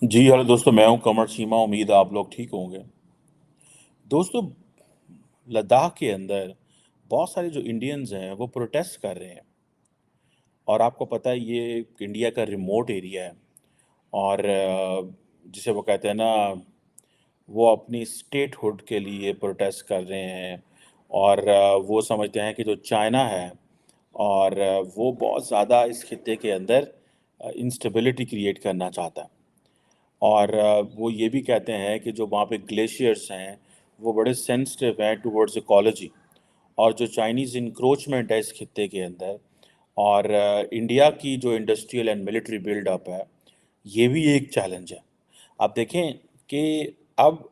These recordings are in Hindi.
जी हेलो दोस्तों, मैं हूं कमर चीमा। उम्मीद है आप लोग ठीक होंगे। दोस्तों, लद्दाख के अंदर बहुत सारे जो इंडियंस हैं वो प्रोटेस्ट कर रहे हैं। और आपको पता है ये इंडिया का रिमोट एरिया है। और जिसे वो कहते हैं ना, वो अपनी स्टेटहुड के लिए प्रोटेस्ट कर रहे हैं। और वो समझते हैं कि जो चाइना है और वो बहुत ज़्यादा इस खित्ते के अंदर इंस्टेबिलिटी क्रिएट करना चाहता है। और वो ये भी कहते हैं कि जो वहाँ पे ग्लेशियर्स हैं वो बड़े सेंसिटिव हैं टुवर्ड्स इकोलॉजी। और जो चाइनीज़ इंक्रोचमेंट है इस खित्ते के अंदर, और इंडिया की जो इंडस्ट्रियल एंड मिलिट्री बिल्डअप है, ये भी एक चैलेंज है। आप देखें कि अब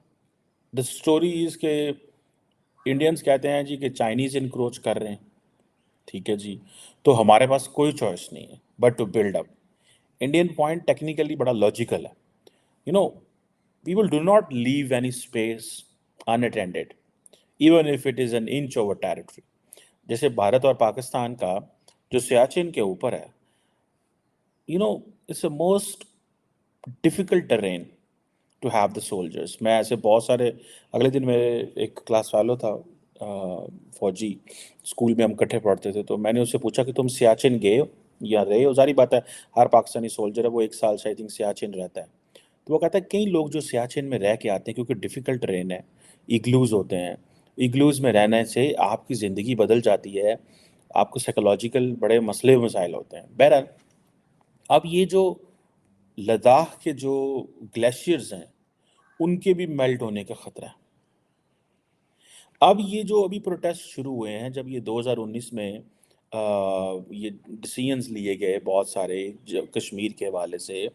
द स्टोरी इज़ के इंडियंस कहते हैं जी कि चाइनीज़ इंक्रोच कर रहे हैं। ठीक है जी। तो हमारे पास कोई चॉइस नहीं है but to build up. Indian point technically बड़ा लॉजिकल है। You know, people do not leave any space unattended, even if it is an inch of a territory. जैसे भारत और पाकिस्तान का जो सियाचिन के ऊपर है, it's a most difficult terrain to have the soldiers. मैं ऐसे बहुत सारे, अगले दिन मेरे एक क्लास फेलो था, फौजी, स्कूल में हम इकट्ठे पढ़ते थे, तो मैंने उससे पूछा कि तुम सियाचिन गए हो या रहे हो। जारी बात है, हर पाकिस्तानी सोल्जर है वो एक साल से आई थिंक सियाचिन रहता है। तो वो कहता है कई लोग जो सियाचिन में रह के आते हैं क्योंकि डिफ़िकल्ट ट्रेन है, इग्लूज़ होते हैं। इग्लूज़ में रहने से आपकी ज़िंदगी बदल जाती है, आपको साइकोलॉजिकल बड़े मसले मसाइल होते हैं। बहरहाल, अब ये जो लद्दाख के जो ग्लेशियर्स हैं, उनके भी मेल्ट होने का ख़तरा है। अब ये जो अभी प्रोटेस्ट शुरू हुए हैं, जब ये 2019 में ये डिसीजंस लिए गए बहुत सारे, कश्मीर के हवाले से,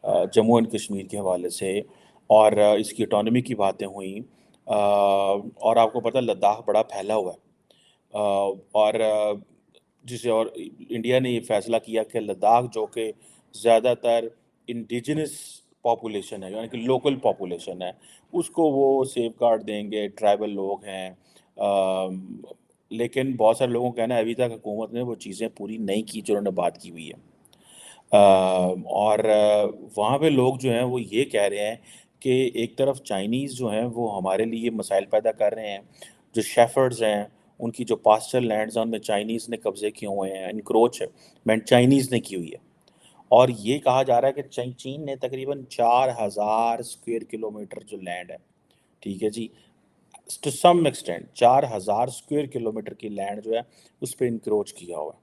जम्मू एंड कश्मीर के हवाले से, और इसकी ऑटोनमी की बातें हुई। और आपको पता है लद्दाख बड़ा फैला हुआ है। और जिसे और इंडिया ने ये फैसला किया कि लद्दाख जो कि ज़्यादातर इंडिजिनस पॉपुलेशन है, यानी कि लोकल पॉपुलेशन है, उसको वो सेफ गार्ड देंगे, ट्राइबल लोग हैं। लेकिन बहुत सारे लोगों का कहना है अभी तक हुकूमत ने वो चीज़ें पूरी नहीं की जो उन्होंने बात की हुई है। और वहाँ पे लोग जो हैं वो ये कह रहे हैं कि एक तरफ चाइनीज़ जो हैं वो हमारे लिए मसाइल पैदा कर रहे हैं। जो शेफर्ड्स हैं, उनकी जो पास्चर लैंड्स हैं उनमें चाइनीज़ ने कब्ज़े किए हुए हैं, इनक्रोच है मैंने चाइनीज़ ने की हुई है। और ये कहा जा रहा है कि चीन ने तकरीबन 4000 स्क्वायर किलोमीटर जो लैंड है, ठीक है जी, to some extent 4000 square kilometre की लैंड जो है उस पर इंक्रोच किया हुआ है।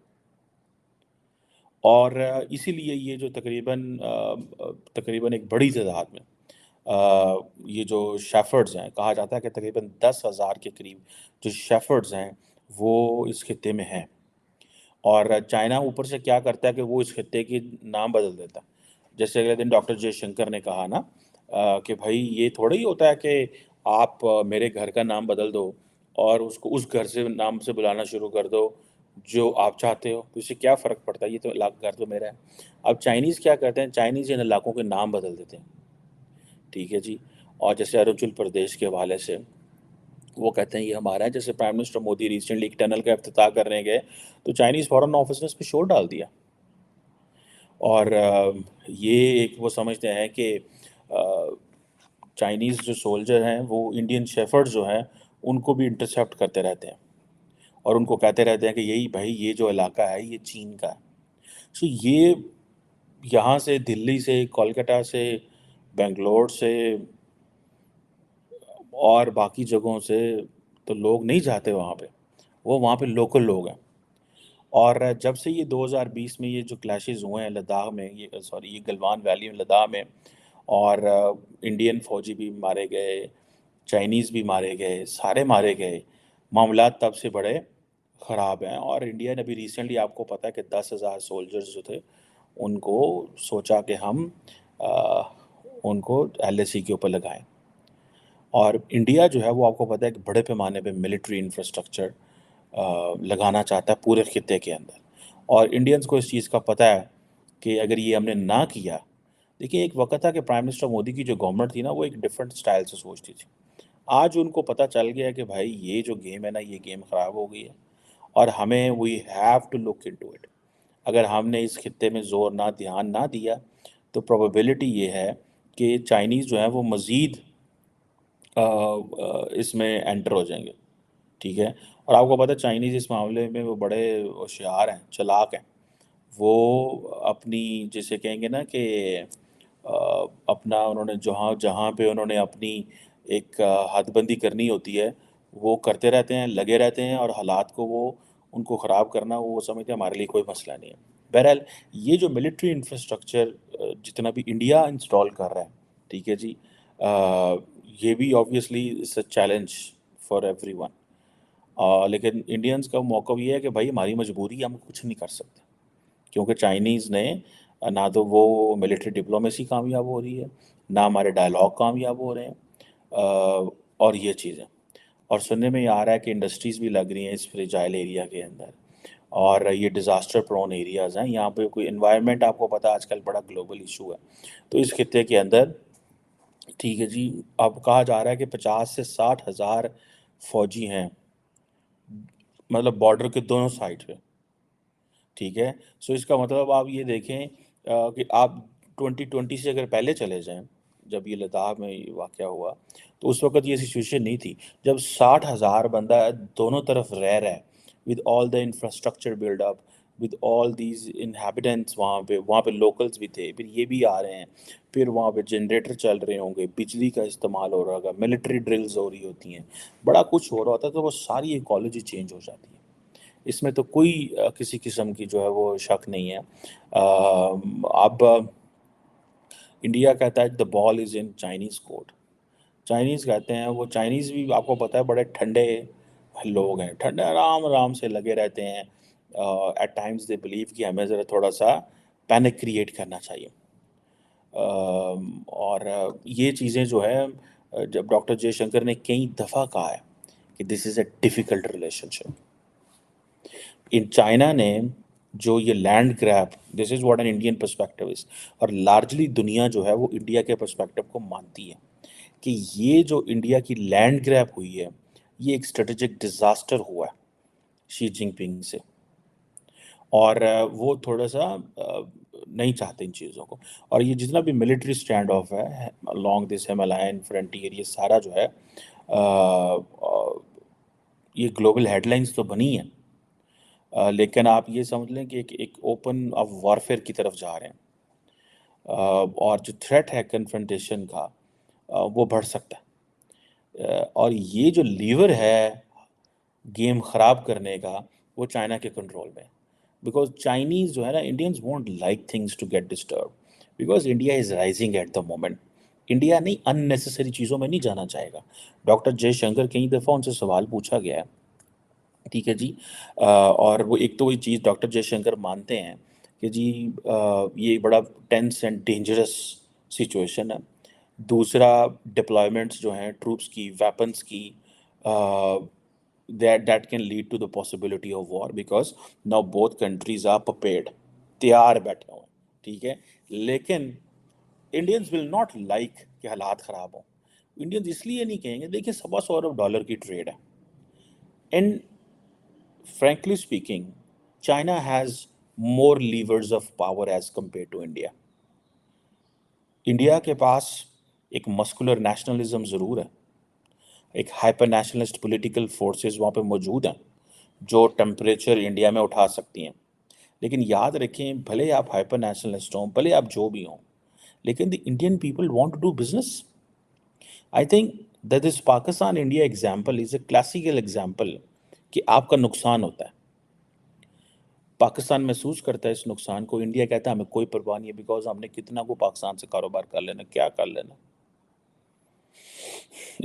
और इसीलिए ये जो तकरीबन एक बड़ी तादाद में ये जो शेफर्ड्स हैं, कहा जाता है कि तकरीबन 10,000 के करीब जो शेफर्ड्स हैं वो इस खित्ते में हैं। और चाइना ऊपर से क्या करता है कि वो इस खित्ते की नाम बदल देता है। जैसे अगले दिन डॉक्टर जयशंकर ने कहा ना, कि भाई ये थोड़ा ही होता है कि आप मेरे घर का नाम बदल दो और उसको उस घर से नाम से बुलाना शुरू कर दो जो आप चाहते हो, तो इससे क्या फ़र्क पड़ता है, ये तो घर तो मेरा है। अब चाइनीज़ क्या करते हैं, चाइनीज़ इन इलाकों के नाम बदल देते हैं। ठीक है जी। और जैसे अरुणाचल प्रदेश के हवाले से वो कहते हैं ये हमारा है। जैसे प्राइम मिनिस्टर मोदी रिसेंटली एक टनल का इफ्तिताह करने गए, तो चाइनीज़ फॉरेन ऑफिस ने इस पे शोर डाल दिया। और ये एक वो समझते हैं कि चाइनीज़ जो सोल्जर हैं वो इंडियन शेफर्ड जो हैं उनको भी इंटरसेप्ट करते रहते हैं और उनको कहते रहते हैं कि यही भाई ये जो इलाका है ये चीन का है। सो ये यहाँ से, दिल्ली से, कोलकाता से, बेंगलोर से और बाकी जगहों से तो लोग नहीं जाते वहाँ पे। वो वहाँ पे लोकल लोग हैं। और जब से ये 2020 में ये जो क्लैशेस हुए हैं लद्दाख में, ये सॉरी ये गलवान वैली में, लद्दाख में, और इंडियन फौजी भी मारे गए, चाइनीज़ भी मारे गए, सारे मारे गए। मामलात तब से बड़े ख़राब हैं। और इंडिया ने अभी रिसेंटली, आपको पता है कि 10,000 सोल्जर्स जो थे उनको सोचा कि हम अ, उनको एलएसी के ऊपर लगाएं। और इंडिया जो है वो आपको पता है कि बड़े पैमाने पे मिलिट्री इंफ्रास्ट्रक्चर लगाना चाहता है पूरे खित्ते के अंदर। और इंडियंस को इस चीज़ का पता है कि अगर ये हमने ना किया, देखिए एक वक्त था कि प्राइम मिनिस्टर मोदी की जो गवर्नमेंट थी ना वो एक डिफरेंट स्टाइल से सोचती थी। आज उनको पता चल गया कि भाई ये जो गेम है ना ये गेम ख़राब हो गई है और हमें we have to look into it. अगर हमने इस खित्ते में ज़ोर ना ध्यान ना दिया तो प्रोबेबिलिटी ये है कि चाइनीज़ जो है वो मज़ीद इसमें एंटर हो जाएंगे, ठीक है। और आपको पता है चाइनीज़ इस मामले में वो बड़े होशियार हैं, चालाक हैं। वो अपनी जिसे कहेंगे ना कि अपना उन्होंने जहाँ जहाँ पे उन्होंने अपनी एक हदबंदी करनी होती है, वो करते रहते हैं, लगे रहते हैं, और हालात को वो उनको ख़राब करना वो समझते हैं हमारे लिए कोई मसला नहीं है। बहरहाल ये जो मिलिट्री इंफ्रास्ट्रक्चर जितना भी इंडिया इंस्टॉल कर रहा है, ठीक है जी, ये भी obviously it's a challenge for everyone. लेकिन इंडियंस का मौक़िफ़ ये है कि भाई हमारी मजबूरी है, हम कुछ नहीं कर सकते, क्योंकि चाइनीज़ ने ना तो वो मिलिट्री डिप्लोमेसी कामयाब हो रही है, ना हमारे डायलॉग कामयाब हो रहे हैं, और ये चीज़ें। और सुनने में ये आ रहा है कि इंडस्ट्रीज़ भी लग रही हैं इस फ्रेजाइल एरिया के अंदर, और ये डिज़ास्टर प्रोन एरियाज़ हैं, यहाँ पे कोई एनवायरनमेंट आपको पता है आजकल बड़ा ग्लोबल इशू है। तो इस खित्ते के अंदर, ठीक है जी, अब कहा जा रहा है कि 50 से 60 हज़ार फ़ौजी हैं, मतलब बॉर्डर के दोनों साइड पे, ठीक है। सो इसका मतलब आप ये देखें कि आप 2020 से अगर पहले चले जाएं, जब ये लद्दाख में ये वाक़या हुआ, तो उस वक़्त ये सिचुएशन नहीं थी। जब 60,000 बंदा दोनों तरफ रह रहा है, with all the infrastructure buildup, with all these inhabitants, वहाँ पे लोकल्स भी थे, फिर ये भी आ रहे हैं, फिर वहाँ पे जनरेटर चल रहे होंगे, बिजली का इस्तेमाल हो रहा होगा, मिलिट्री ड्रिल्स हो रही होती हैं, बड़ा कुछ हो रहा होता है, तो वो सारी इकोलॉजी चेंज हो जाती है। इसमें तो कोई किसी किस्म की जो है वो शक नहीं है। अब इंडिया कहता है the ball is in Chinese court. Chinese कहते हैं, वो चाइनीज़ भी आपको पता है बड़े ठंडे लोग हैं, ठंडे आराम आराम से लगे रहते हैं। एट टाइम्स दे बिलीव कि हमें ज़रा थोड़ा सा पैनिक क्रिएट करना चाहिए। और ये चीज़ें जो है, जब डॉक्टर जयशंकर ने कई दफ़ा कहा है कि this is a difficult relationship. In China ने जो ये land grab, this is what an Indian perspective is, और लार्जली दुनिया जो है वो इंडिया के पर्सपेक्टिव को मानती है कि ये जो इंडिया की लैंड ग्रैब हुई है, ये एक स्ट्रेटेजिक डिज़ास्टर हुआ है शी जिनपिंग से। और वो थोड़ा-सा नहीं चाहते इन चीज़ों को। और ये जितना भी मिलिट्री स्टैंड ऑफ है अलोंग दिस हिमालयन फ्रंटियर, ये सारा जो है ये ग्लोबल हेडलाइंस तो बनी है, लेकिन आप ये समझ लें कि एक ओपन ऑफ वॉरफेयर की तरफ जा रहे हैं। और जो थ्रेट है कन्फ्रंटेशन का, वो बढ़ सकता है। और ये जो लीवर है गेम ख़राब करने का, वो चाइना के कंट्रोल में है। बिकॉज़ चाइनीज़ जो है ना, Indians won't like things to get disturb, because India is rising at the moment. India नहीं अननेसेसरी चीज़ों में नहीं जाना चाहेगा। डॉक्टर जयशंकर कई दफ़ा उनसे सवाल पूछा गया है, ठीक है जी। और वो एक तो वही चीज़ डॉक्टर जयशंकर मानते हैं कि जी ये बड़ा टेंस एंड डेंजरस सिचुएशन है। दूसरा, डिप्लॉयमेंट्स जो हैं ट्रूप्स की, वेपन्स की, that can lead to the possibility of war, because now both countries are prepared, तैयार बैठे हुए हैं, ठीक है। लेकिन इंडियंस विल नॉट लाइक कि हालात ख़राब हों। इंडियंस इसलिए नहीं कहेंगे, देखिए $1.25 अरब की ट्रेड है, and frankly speaking, China has more levers of power as compared to India. India के पास एक मस्कुलर नेशनलिज्म ज़रूर है, एक हाइपर नेशनलिस्ट पॉलिटिकल फोर्सेस वहाँ पे मौजूद हैं, जो टेम्परेचर इंडिया में उठा सकती हैं। लेकिन याद रखें, भले आप हाइपर नेशनलिस्ट हों, भले आप जो भी हों, लेकिन the Indian people want to do business. I think that this Pakistan India example is a classical example कि आपका नुकसान होता है, पाकिस्तान महसूस करता है इस नुकसान को, इंडिया कहता है हमें कोई परवाह नहीं है, बिकॉज हमने कितना को पाकिस्तान से कारोबार कर लेना, क्या कर लेना।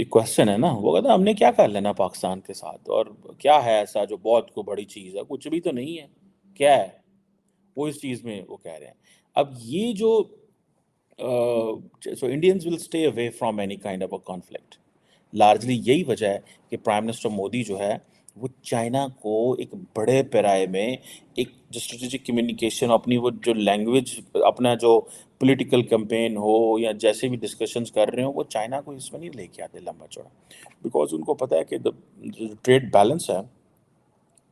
एक क्वेश्चन है ना, वो कहता है हमने क्या कर लेना पाकिस्तान के साथ, और क्या है ऐसा जो बहुत को बड़ी चीज़ है, कुछ भी तो नहीं है, क्या है वो, इस चीज़ में वो कह रहे हैं। अब ये जो so Indians will stay away from any kind of a conflict. Largely यही वजह है कि प्राइम मिनिस्टर मोदी जो है वो चाइना को एक बड़े पैराए में एक जो स्ट्रेटेजिक कम्युनिकेशन, अपनी वो जो लैंग्वेज, अपना जो पॉलिटिकल कैंपेन हो या जैसे भी डिस्कशंस कर रहे हो, वो चाइना को इसमें नहीं लेके आते लंबा चौड़ा, बिकॉज उनको पता है कि जो ट्रेड बैलेंस है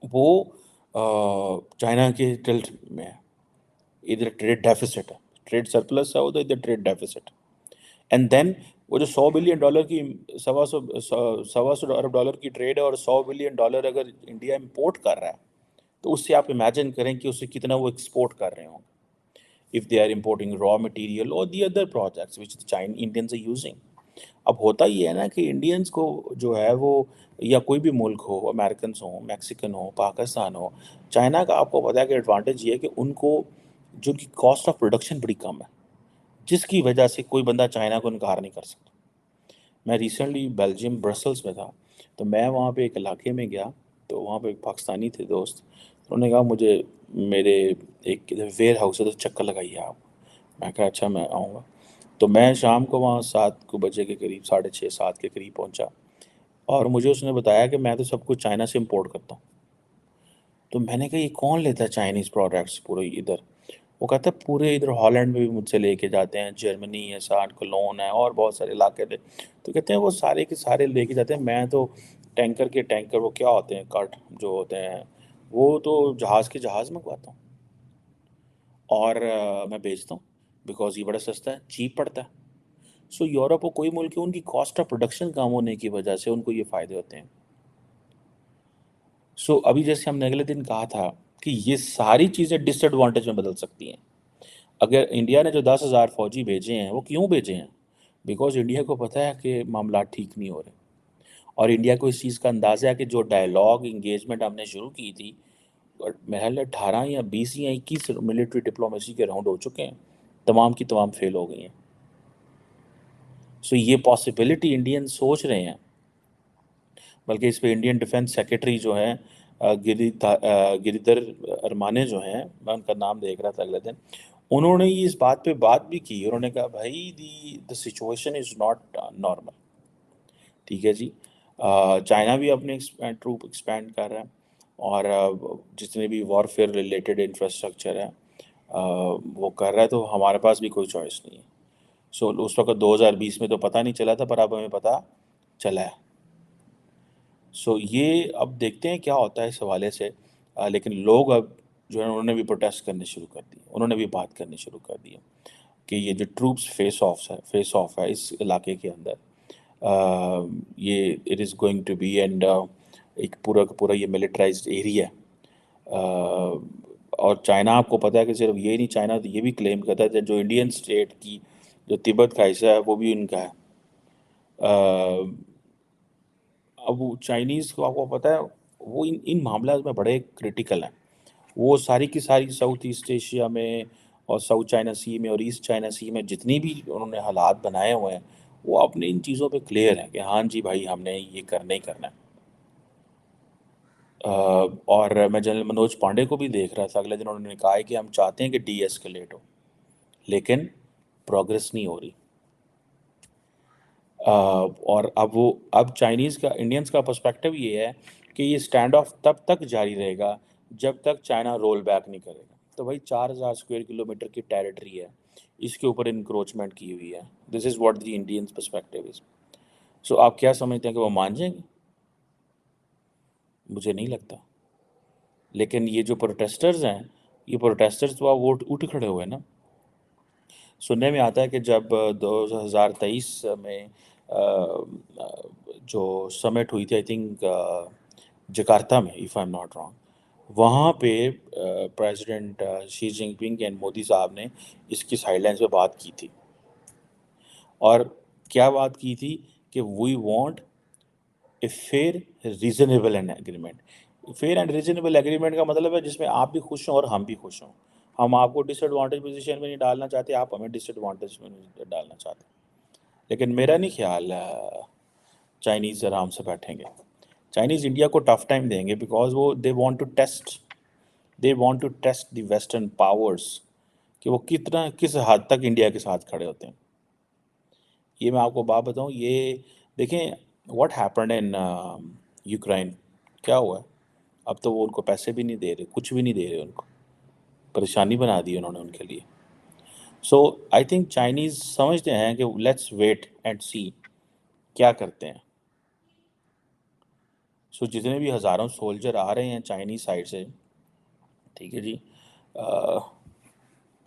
वो चाइना के टिल्ट में है। इधर ट्रेड डेफिसिट है, ट्रेड सरप्लस है उधर, इधर ट्रेड डेफिसिट। एंड देन वो जो $100 बिलियन की सवा सौ अरब डॉलर की ट्रेड है और $100 बिलियन अगर इंडिया इंपोर्ट कर रहा है, तो उससे आप इमेजिन करें कि उससे कितना वो एक्सपोर्ट कर रहे होंगे if they are importing raw material और the other products which China Indians are using. अब होता ये है ना कि इंडियंस को जो है वो, या कोई भी मुल्क हो, अमेरिकन्स हो, मैक्सिकन हो, पाकिस्तान हो, चाइना का आपको पता है कि एडवांटेज ये है कि उनको जो उनकी कॉस्ट ऑफ प्रोडक्शन बड़ी कम है, जिसकी वजह से कोई बंदा चाइना को इनकार नहीं कर सकता। मैं रिसेंटली बेल्जियम ब्रसल्स में था, तो मैं वहाँ पे एक इलाके में गया, तो वहाँ पे एक पाकिस्तानी थे दोस्त, उन्होंने कहा मुझे मेरे एक वेयर हाउस है तो चक्कर लगाइए आप। मैं कहा अच्छा मैं आऊँगा। तो मैं शाम को वहाँ 7 को बजे के करीब, 6:30 7 के करीब पहुँचा, और मुझे उसने बताया कि मैं तो सब कुछ चाइना से इम्पोर्ट करता हूँ। तो मैंने कहा ये कौन लेता है चाइनीज़ प्रोडक्ट्स पूरे इधर? वो कहता है पूरे इधर हॉलैंड में भी मुझसे लेके जाते हैं, जर्मनी है, सान कोलोन है और बहुत सारे इलाके थे। तो कहते हैं वो सारे के सारे लेके जाते हैं, मैं तो टैंकर के टैंकर, वो क्या होते हैं कार्ट जो होते हैं, वो तो जहाज़ के जहाज़ मंगवाता हूँ और मैं बेचता हूँ बिकॉज़ ये बड़ा सस्ता है, चीप पड़ता है। सो यूरोप और कोई मुल्क है, उनकी कॉस्ट ऑफ प्रोडक्शन कम होने की वजह से उनको ये फ़ायदे होते हैं। सो अभी जैसे हमने अगले दिन कहा था कि ये सारी चीज़ें डिसएडवांटेज में बदल सकती हैं। अगर इंडिया ने जो 10,000 फ़ौजी भेजे हैं, वो क्यों भेजे हैं? बिकॉज़ इंडिया को पता है कि मामलात ठीक नहीं हो रहे, और इंडिया को इस चीज़ का अंदाज़ा है कि जो डायलॉग, एंगेजमेंट हमने शुरू की थी, और मेरे ख़्याल है 18 या 20 या 21 मिलिट्री डिप्लोमेसी के राउंड हो चुके हैं, तमाम की तमाम फ़ेल हो गई हैं। सो ये पॉसिबिलिटी इंडियन सोच रहे हैं, बल्कि इस पे इंडियन डिफेंस सेक्रेटरी जो हैं गिरिधर अरमाने जो हैं, मैं उनका नाम देख रहा था अगले दिन, उन्होंने ये इस बात पे बात भी की। उन्होंने कहा भाई the situation is not normal. ठीक है जी। चाइना भी अपने ट्रूप एक्सपैंड कर रहा है, और जितने भी वॉरफेयर रिलेटेड इंफ्रास्ट्रक्चर है वो कर रहा है, तो हमारे पास भी कोई चॉइस नहीं है। सो उस वक्त 2020 में तो पता नहीं चला था, पर अब हमें पता चला है। सो ये अब देखते हैं क्या होता है इस हवाले से। लेकिन लोग अब जो है उन्होंने भी प्रोटेस्ट करने शुरू कर दिए, उन्होंने भी बात करनी शुरू कर दी है कि ये जो ट्रूप्स फेस ऑफ है इस इलाके के अंदर, ये it is going to be end एक पूरा का पूरा ये मिलिटराइज्ड एरिया है। और चाइना आपको पता है कि सिर्फ ये नहीं, चाइना तो ये भी क्लेम करता है कि जो इंडियन स्टेट की जो तिब्बत का हिस्सा है वो भी उनका है। अब वो चाइनीज़ को आपको पता है वो इन इन मामलात में बड़े क्रिटिकल हैं। वो सारी की सारी साउथ ईस्ट एशिया में और साउथ चाइना सी में और ईस्ट चाइना सी में जितनी भी उन्होंने हालात बनाए हुए हैं, वो अपने इन चीज़ों पे क्लियर हैं कि हाँ जी भाई हमने ये करना ही करना है। और मैं जनरल मनोज पांडे को भी देख रहा था अगले दिन, उन्होंने कहा है कि हम चाहते हैं कि डी एस्केलेट हो, लेकिन प्रोग्रेस नहीं हो रही। और अब चाइनीज़ का इंडियंस का पर्सपेक्टिव ये है कि ये स्टैंड ऑफ तब तक जारी रहेगा जब तक चाइना रोल बैक नहीं करेगा। तो भाई 4,000 स्क्वायर किलोमीटर की टेरिटरी है, इसके ऊपर इंक्रोचमेंट की हुई है। This is what the Indians perspective is. So आप क्या समझते हैं कि वो मान जाएंगे? मुझे नहीं लगता। लेकिन ये जो प्रोटेस्टर्स हैं, ये प्रोटेस्टर्स तो अब उठ खड़े हुए हैं ना। सुनने में आता है कि जब 2023 में जो समिट हुई थी, आई थिंक जकार्ता में, if I am not wrong, वहाँ पे president Xi Jinping and Modi साहब ने इसकी साइडलाइंस पे बात की थी। और क्या बात की थी कि we want a fair reasonable and agreement. Fair and reasonable agreement का मतलब है जिसमें आप भी खुश हों और हम भी खुश हों। हम आपको डिसएडवांटेज पोजीशन में नहीं डालना चाहते, आप हमें डिसएडवांटेज में नहीं डालना चाहते। लेकिन मेरा नहीं ख्याल चाइनीज़ आराम से बैठेंगे। चाइनीज़ इंडिया को टफ टाइम देंगे बिकॉज वो they want to test the western powers कि वो कितना किस हद तक इंडिया के साथ खड़े होते हैं। ये मैं आपको बात बताऊं, ये देखें व्हाट हैपेंड इन यूक्रेन। क्या हुआ है? अब तो वो उनको पैसे भी नहीं दे रहे, कुछ भी नहीं दे रहे उनको, परेशानी बना दी उन्होंने उनके लिए। सो आई थिंक चाइनीज़ समझते हैं कि लेट्स वेट एंड सी क्या करते हैं। सो जितने भी हज़ारों सोल्जर आ रहे हैं चाइनीज़ साइड से, ठीक है जी।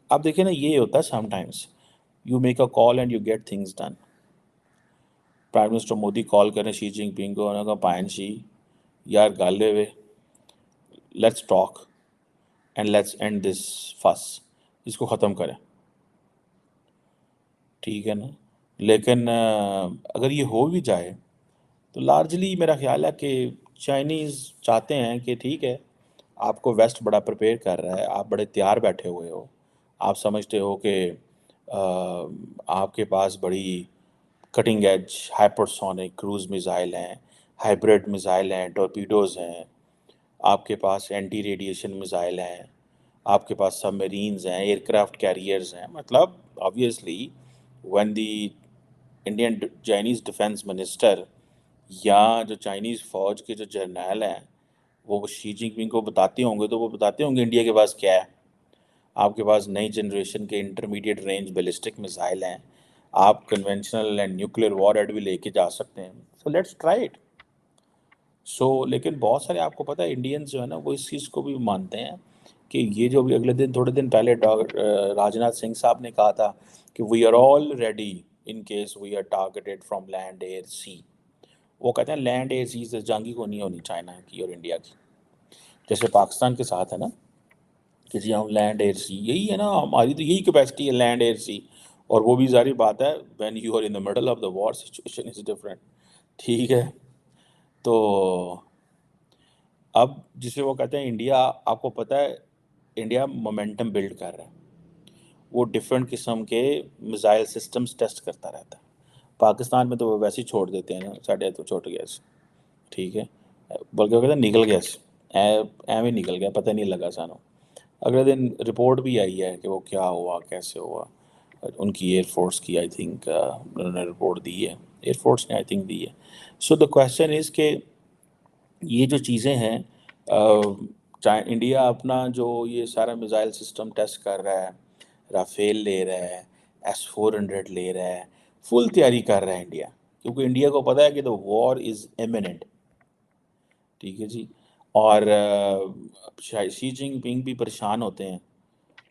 अब देखिए ना, ये होता है sometimes you make a call and you get things done. Prime minister Modi call करें शी जिनपिंग को, उन्होंने कहा पायन शी यार गाले वे, let's talk and let's end this fuss, इसको ख़त्म करें, ठीक है ना। लेकिन अगर ये हो भी जाए तो लार्जली मेरा ख्याल है कि चाइनीज़ चाहते हैं कि ठीक है, आपको वेस्ट बड़ा प्रिपेयर कर रहा है, आप बड़े तैयार बैठे हुए हो, आप समझते हो कि आपके पास बड़ी cutting edge hypersonic cruise missile हैं, हाइब्रिड मिज़ाइल हैं, टॉर्पीडोज़ हैं, आपके पास एंटी रेडिएशन मिज़ाइल हैं, आपके पास सबमरीन्स हैं, एयरक्राफ्ट कैरियर्स हैं। मतलब obviously when the Indian Chinese defence minister या जो चाइनीज़ फ़ौज के जो जर्नैल हैं वो शी जिनपिंग को बताते होंगे, तो वो बताते होंगे इंडिया के पास क्या है। आपके पास नई जनरेशन के इंटरमीडिएट रेंज बैलिस्टिक मिसाइल हैं, आप कन्वेंशनल एंड न्यूक्लियर वॉरहेड भी लेके जा सकते हैं, सो लेट्स ट्राई इट। लेकिन बहुत सारे आपको पता है इंडियंस जो है ना वो इस चीज़ को भी मानते हैं कि ये जो भी अगले दिन थोड़े दिन पहले राजनाथ सिंह साहब ने कहा था कि we are all ready in case we are targeted from land air sea. वो कहते हैं लैंड एयर सी से जंगी को नहीं होनी चाइना की और इंडिया की, जैसे पाकिस्तान के साथ है ना कि जी हम लैंड एयर सी, यही है ना हमारी, तो यही कैपेसिटी है लैंड एयर सी। और वो भी जारी बात है when you are in the middle of the war situation is different, ठीक है। तो अब जिसे वो कहते हैं इंडिया, आपको पता है इंडिया मोमेंटम बिल्ड कर रहा है, वो डिफरेंट किस्म के मिसाइल सिस्टम्स टेस्ट करता रहता है। पाकिस्तान में तो वो वैसे ही छोड़ देते हैं ना, साढ़े तो छोड़ गया सी, ठीक है, बल्कि वो कहते हैं निकल गया सी, एम ही निकल गया, पता नहीं लगा सानों। अगले दिन रिपोर्ट भी आई है कि वो क्या हुआ कैसे हुआ, उनकी एयरफोर्स की आई थिंक उन्होंने रिपोर्ट दी है, एयरफोर्स ने आई थिंक दी है। सो द क्वेश्चन इज़ के ये जो चीज़ें हैं, चाहे इंडिया अपना जो ये सारा मिसाइल सिस्टम टेस्ट कर रहा है, राफेल ले रहा है, S-400 ले रहा है, फुल तैयारी कर रहा है इंडिया, क्योंकि इंडिया को पता है कि द वॉर इज़ इमिनेंट, ठीक है जी। और शी जिनपिंग भी परेशान होते हैं,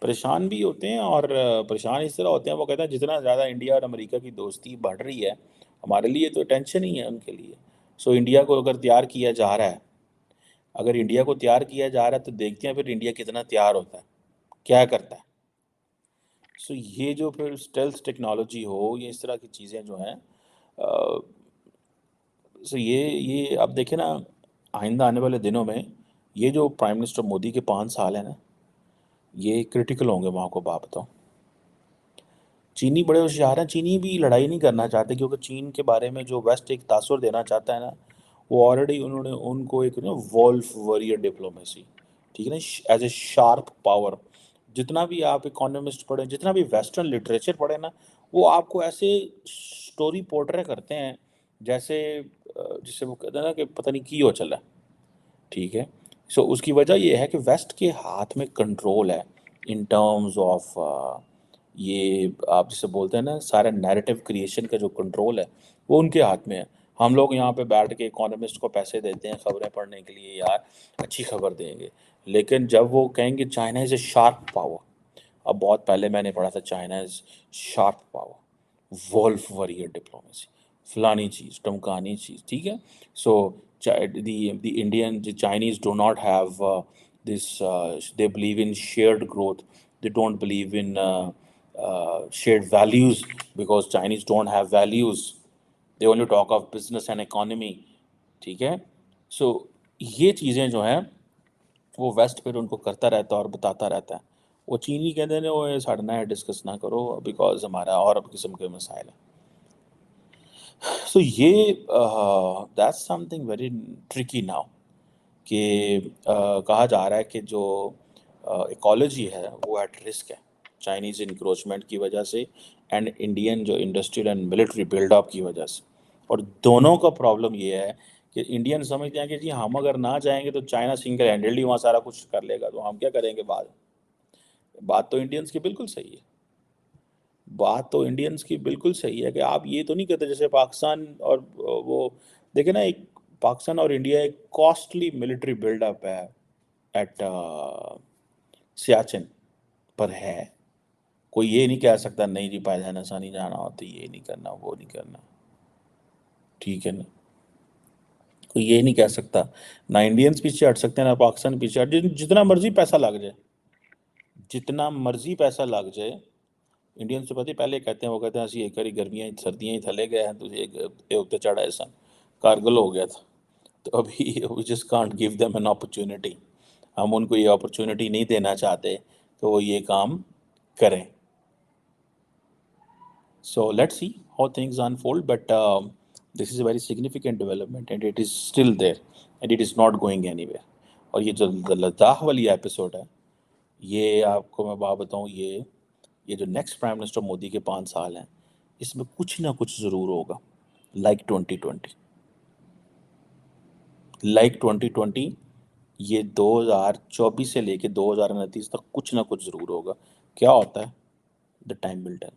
परेशान भी होते हैं, और परेशान इस तरह होते हैं, वो कहते हैं जितना ज़्यादा इंडिया और अमेरिका की दोस्ती बढ़ रही है हमारे लिए तो टेंशन ही है उनके लिए। सो इंडिया को अगर तैयार किया जा रहा है, अगर इंडिया को तैयार किया जा रहा है तो देखते हैं फिर इंडिया कितना तैयार होता है, क्या करता है। सो ये जो फिर स्टेल्थ टेक्नोलॉजी हो, ये इस तरह की चीज़ें जो हैं, सो ये अब देखें ना, आइंदा आने वाले दिनों में ये जो प्राइम मिनिस्टर मोदी के 5 साल हैं ना, ये क्रिटिकल होंगे, मैं आपको बात बताऊँ। चीनी बड़े होशियार हैं, चीनी भी लड़ाई नहीं करना चाहते, क्योंकि चीन के बारे में जो वेस्ट एक तासुर देना चाहता है ना, वो ऑलरेडी उन्होंने उनको एक ना वॉल्फ वॉरियर डिप्लोमेसी, ठीक है ना, एज ए शार्प पावर। जितना भी आप इकोनॉमिस्ट पढ़ें, जितना भी वेस्टर्न लिटरेचर पढ़े ना, वो आपको ऐसे स्टोरी पोर्ट्रे करते हैं जैसे जिसे वो कहते हैं ना कि पता नहीं की हो चला, ठीक है। उसकी वजह ये है कि वेस्ट के हाथ में कंट्रोल है इन टर्म्स ऑफ ये आप जिसे बोलते हैं ना सारा नैरेटिव क्रिएशन का जो कंट्रोल है वो उनके हाथ में है। हम लोग यहाँ पे बैठ के इकोनॉमिस्ट को पैसे देते हैं खबरें पढ़ने के लिए, यार अच्छी खबर देंगे, लेकिन जब वो कहेंगे China is a sharp power, अब बहुत पहले मैंने पढ़ा था China is sharp power, wolf warrior diplomacy, फलानी चीज़ टमकानी चीज़, ठीक है। सो the Indian, the Chinese do not have this they believe in shared growth, they don't believe in shared values, because Chinese don't have values, they only talk of business and economy, ठीक है। सो ये चीज़ें जो हैं वो वेस्ट फिर उनको करता रहता है और बताता रहता है। वो चीनी कहते हैं वो साढ़े ना डिस्कस ना करो बिकॉज हमारा और किस्म के मसाइल हैं। सो ये that's something very tricky now कि कहा जा रहा है कि जो इकोलॉजी है वो एट रिस्क है चाइनीज़ इंक्रोचमेंट की वजह से एंड इंडियन जो इंडस्ट्रियल एंड मिलिट्री बिल्डअप की वजह से। और दोनों का प्रॉब्लम ये है कि इंडियन समझते हैं कि जी हम अगर ना जाएंगे तो चाइना सिंगल हैंडेडली वहाँ सारा कुछ कर लेगा, तो हम क्या करेंगे बाद। बात तो इंडियंस की बिल्कुल सही है, बात तो इंडियंस की बिल्कुल सही है कि आप ये तो नहीं कहते जैसे पाकिस्तान और वो देखे ना, एक पाकिस्तान और इंडिया एक कॉस्टली मिलिट्री बिल्डअप है एट सियाचिन पर है, कोई ये नहीं कह सकता नहीं जी पायदान ऐसा नहीं जाना होता, ये नहीं करना वो नहीं करना, ठीक है ना। कोई ये नहीं कह सकता, ना इंडियंस पीछे हट सकते हैं ना पाकिस्तान पीछे हट, जितना मर्जी पैसा लग जाए, जितना मर्जी पैसा लग जाए। इंडियंस तो पता पहले कहते हैं, वो कहते हैं असं एक बारी गर्मियाँ सर्दियाँ ही थले गए हैं तो एक उत्ते चढ़ा ऐसा कारगिल हो गया था। तो अभी we just can't give them an opportunity, हम उनको ये अपॉर्चुनिटी नहीं देना चाहते कि वो ये काम करें। So let's see how things unfold, but this is a very significant development and it is still there and it is not going anywhere. और ये जो लद्दाख वाली एपिसोड है, ये आपको मैं बात बताऊँ, ये जो नेक्स्ट प्राइम मिनिस्टर मोदी के 5 साल हैं, इसमें कुछ ना कुछ ज़रूर होगा, लाइक 2020, लाइक 2020, ये 2024 से लेके 2029 तक कुछ ना कुछ ज़रूर होगा। क्या होता है, द टाइम विल टेल।